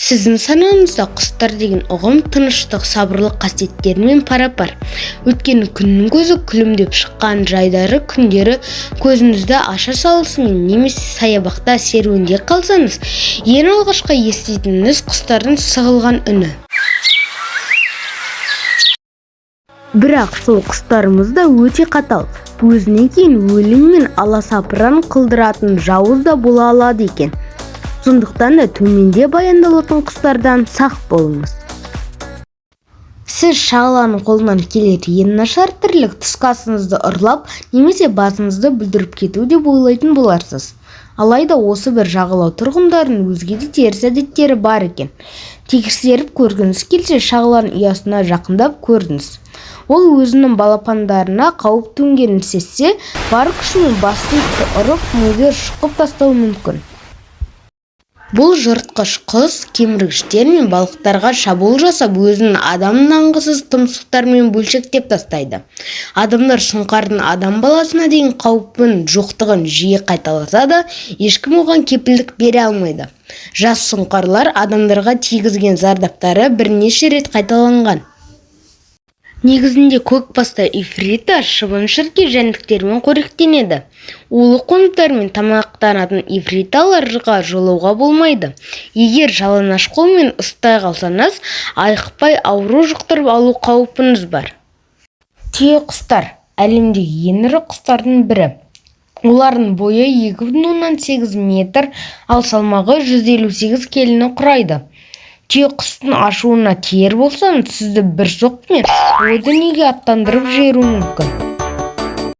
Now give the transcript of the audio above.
Сіздің санаңызда құстар деген ұғым тыныштық, сабырлық қасиеттерімен пара-пар. Өткен күннің көзі күлімдеп шыққан жайдары күндері көзіңізді аша салысымен немесе саябақта серуенде қалсаңыз, ең алғашқы еститініңіз құстардың сығылған үні. Бірақ сол құстарымыз да өте қатал. Өзінен кейін өлім мен аласапыран қылдыратын жауыз да бола алады екен. Сондықтан да төменде баяндалатын құстардан сақ болыңыз. Сіз шағаланың қолынан келер ең нашар тірлік тұсқасыңызды ұрлап, немесе басыңызды бүлдіріп кету деп ойлайтын боларсыз. Алайда осы бір жағалау тұрғындарының өзге де теріс әдеттері бар екен. Тексеріп көргіңіз келсе, шағаланың ұясына жақындап көрдіңіз. Ол өзінің балапандарына қауіп төнгенін сезсе, бар күшімен басыңызды ұрып, мөлдір шұқып тастауы мүмкін. Бұл жыртқыш құс кеміргіштер мен балықтарға шабуыл жасап, өзінің адам нанғысыз тұмсықтарымен бөлшектеп тастайды. Адамдар сұңқардың адам баласына деген қауіпін жоқтығын жиі қайталаса да, ешкім оған кепілдік бере алмайды. Жас сұңқарлар адамдарға тигізген зардаптары бірнеше рет қайталанған. Негізінде көкбасты ифрита шыбын-шіркей жәндіктермен қоректенеді. Улы қоныстармен тамақтанатын ифриталарға жолауға болмайды. Егер жалаңаш қолмен ұстай қалсаңыз, айықпай ауру жұқтырып алу қаупіңіз бар. Түйеқұстар әлемдегі ең ірі құстардың бірі. Олардың бойы 2,8 метр, ал салмағы 158 келіні құрайды. Түйеқұстың ашуына тиер болсаңыз, сізді бір соққымен о дүниеге аттандырып жіберуі мүмкін.